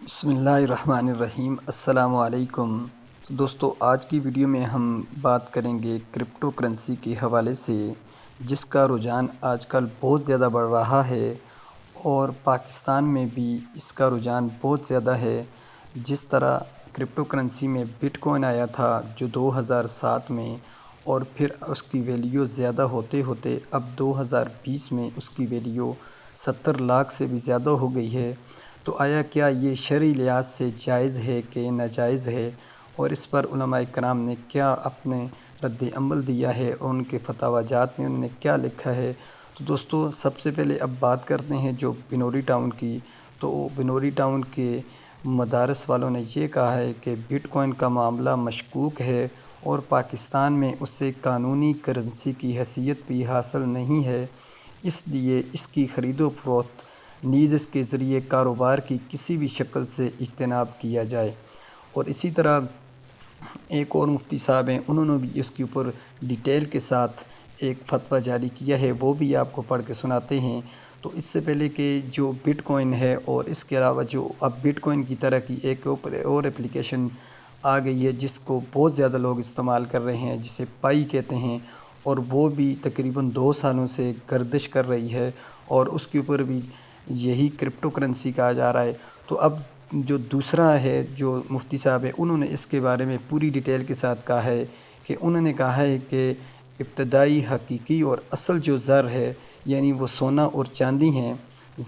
بسم اللہ الرحمن الرحیم۔ السلام علیکم دوستو، آج کی ویڈیو میں ہم بات کریں گے کرپٹو کرنسی کے حوالے سے، جس کا رجحان آج کل بہت زیادہ بڑھ رہا ہے اور پاکستان میں بھی اس کا رجحان بہت زیادہ ہے۔ جس طرح کرپٹو کرنسی میں بٹ کوائن آیا تھا جو 2007 میں، اور پھر اس کی ویلیو زیادہ ہوتے ہوتے اب 2020 میں اس کی ویلیو 70 لاکھ سے بھی زیادہ ہو گئی ہے۔ تو آیا کیا یہ شرعی لحاظ سے جائز ہے کہ ناجائز ہے، اور اس پر علماء کرام نے کیا اپنے رد عمل دیا ہے اور ان کے فتاوی جات میں انہوں نے کیا لکھا ہے؟ تو دوستو، سب سے پہلے اب بات کرتے ہیں جو بنوری ٹاؤن کی۔ تو بنوری ٹاؤن کے مدارس والوں نے یہ کہا ہے کہ بٹ کوائن کا معاملہ مشکوک ہے اور پاکستان میں اسے قانونی کرنسی کی حیثیت بھی حاصل نہیں ہے، اس لیے اس کی خرید و فروخت نیز اس کے ذریعے کاروبار کی کسی بھی شکل سے اجتناب کیا جائے۔ اور اسی طرح ایک اور مفتی صاحب ہیں، انہوں نے بھی اس کے اوپر ڈیٹیل کے ساتھ ایک فتویٰ جاری کیا ہے، وہ بھی آپ کو پڑھ کے سناتے ہیں۔ تو اس سے پہلے کہ جو بٹ کوائن ہے اور اس کے علاوہ جو اب بٹ کوائن کی طرح کی ایک اور اپلیکیشن آ گئی ہے جس کو بہت زیادہ لوگ استعمال کر رہے ہیں، جسے پائی کہتے ہیں، اور وہ بھی تقریباً 2 سالوں سے گردش کر رہی ہے اور اس کے اوپر بھی یہی کرپٹو کرنسی کہا جا رہا ہے۔ تو اب جو دوسرا ہے جو مفتی صاحب ہے، انہوں نے اس کے بارے میں پوری ڈیٹیل کے ساتھ کہا ہے کہ انہوں نے کہا ہے کہ ابتدائی حقیقی اور اصل جو زر ہے، یعنی وہ سونا اور چاندی ہیں۔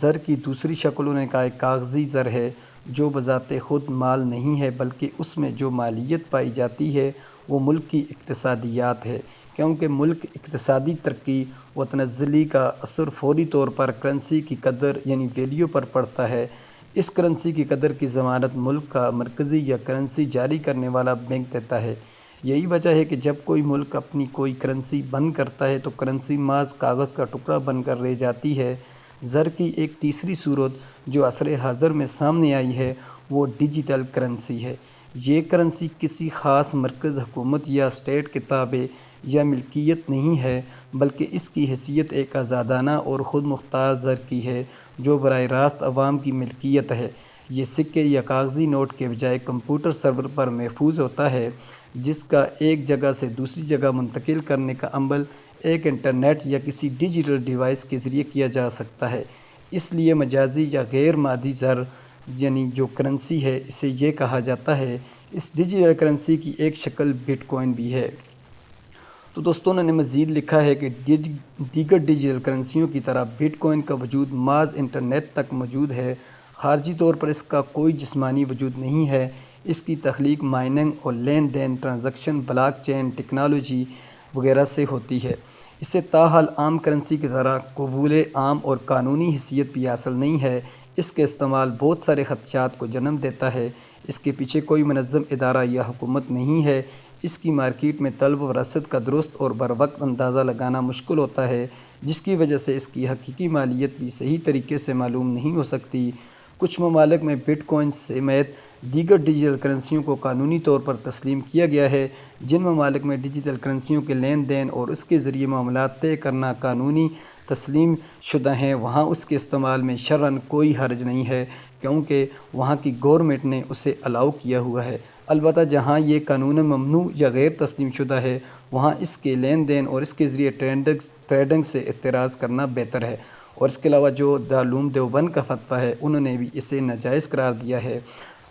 زر کی دوسری شکل انہوں نے کہا ہے کاغذی زر ہے، جو بذات خود مال نہیں ہے، بلکہ اس میں جو مالیت پائی جاتی ہے وہ ملک کی اقتصادیات ہے، کیونکہ ملک اقتصادی ترقی و تنزلی کا اثر فوری طور پر کرنسی کی قدر یعنی ویلیو پر پڑتا ہے۔ اس کرنسی کی قدر کی ضمانت ملک کا مرکزی یا کرنسی جاری کرنے والا بینک دیتا ہے۔ یہی وجہ ہے کہ جب کوئی ملک اپنی کوئی کرنسی بند کرتا ہے تو کرنسی محض کاغذ کا ٹکڑا بن کر رہ جاتی ہے۔ زر کی ایک تیسری صورت جو عصر حاضر میں سامنے آئی ہے وہ ڈیجیٹل کرنسی ہے۔ یہ کرنسی کسی خاص مرکز حکومت یا اسٹیٹ کے تابع یا ملکیت نہیں ہے، بلکہ اس کی حیثیت ایک آزادانہ اور خود مختار زر کی ہے جو براہ راست عوام کی ملکیت ہے۔ یہ سکے یا کاغذی نوٹ کے بجائے کمپیوٹر سرور پر محفوظ ہوتا ہے، جس کا ایک جگہ سے دوسری جگہ منتقل کرنے کا عمل ایک انٹرنیٹ یا کسی ڈیجیٹل ڈیوائس کے ذریعے کیا جا سکتا ہے۔ اس لیے مجازی یا غیر مادی زر یعنی جو کرنسی ہے، اسے یہ کہا جاتا ہے۔ اس ڈیجیٹل کرنسی کی ایک شکل بٹ کوائن بھی ہے۔ تو دوستوں نے مزید لکھا ہے کہ دیگر ڈیجیٹل کرنسیوں کی طرح بٹ کوائن کا وجود محض انٹرنیٹ تک موجود ہے، خارجی طور پر اس کا کوئی جسمانی وجود نہیں ہے۔ اس کی تخلیق مائننگ اور لین دین ٹرانزیکشن بلاک چین ٹیکنالوجی وغیرہ سے ہوتی ہے۔ اسے تاحال عام کرنسی کی طرح قبول عام اور قانونی حیثیت بھی حاصل نہیں ہے۔ اس کا استعمال بہت سارے خدشات کو جنم دیتا ہے۔ اس کے پیچھے کوئی منظم ادارہ یا حکومت نہیں ہے۔ اس کی مارکیٹ میں طلب و رسد کا درست اور بروقت اندازہ لگانا مشکل ہوتا ہے، جس کی وجہ سے اس کی حقیقی مالیت بھی صحیح طریقے سے معلوم نہیں ہو سکتی۔ کچھ ممالک میں بٹ کوائن سمیت دیگر ڈیجیٹل کرنسیوں کو قانونی طور پر تسلیم کیا گیا ہے۔ جن ممالک میں ڈیجیٹل کرنسیوں کے لین دین اور اس کے ذریعے معاملات طے کرنا قانونی تسلیم شدہ ہیں، وہاں اس کے استعمال میں شرعاً کوئی حرج نہیں ہے، کیونکہ وہاں کی گورنمنٹ نے اسے الاؤ کیا ہوا ہے۔ البتہ جہاں یہ قانون ممنوع یا غیر تسلیم شدہ ہے، وہاں اس کے لین دین اور اس کے ذریعے ٹریڈنگ سے اعتراض کرنا بہتر ہے۔ اور اس کے علاوہ جو دارالعلوم دیوبند کا فتویٰ ہے، انہوں نے بھی اسے ناجائز قرار دیا ہے،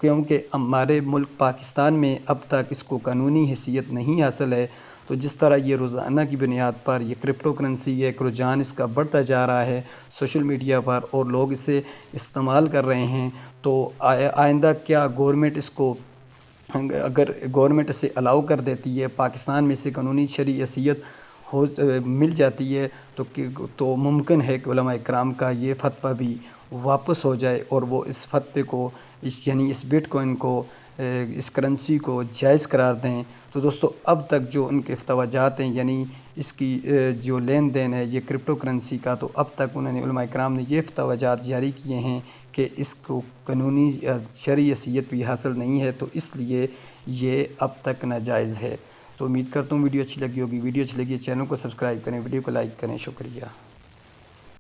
کیونکہ ہمارے ملک پاکستان میں اب تک اس کو قانونی حیثیت نہیں حاصل ہے۔ تو جس طرح یہ روزانہ کی بنیاد پر یہ کرپٹو کرنسی ایک رجحان اس کا بڑھتا جا رہا ہے سوشل میڈیا پر، اور لوگ اسے استعمال کر رہے ہیں، تو آئندہ کیا گورنمنٹ اس کو اگر گورنمنٹ اسے الاؤ کر دیتی ہے، پاکستان میں سے قانونی شرعی حیثیت مل جاتی ہے، تو ممکن ہے کہ علماء کرام کا یہ فتویٰ بھی واپس ہو جائے اور وہ اس فتوے کو یعنی اس بٹ کوائن کو اس کرنسی کو جائز قرار دیں۔ تو دوستو، اب تک جو ان کے فتویٰ جات ہیں یعنی اس کی جو لین دین ہے یہ کرپٹو کرنسی کا، تو اب تک انہوں نے علماء کرام نے یہ فتویٰ جات جاری کیے ہیں کہ اس کو قانونی شرعی حیثیت بھی حاصل نہیں ہے، تو اس لیے یہ اب تک ناجائز ہے۔ تو امید کرتا ہوں ویڈیو اچھی لگی ہوگی۔ ویڈیو اچھی لگی چینل کو سبسکرائب کریں، ویڈیو کو لائک کریں۔ شکریہ۔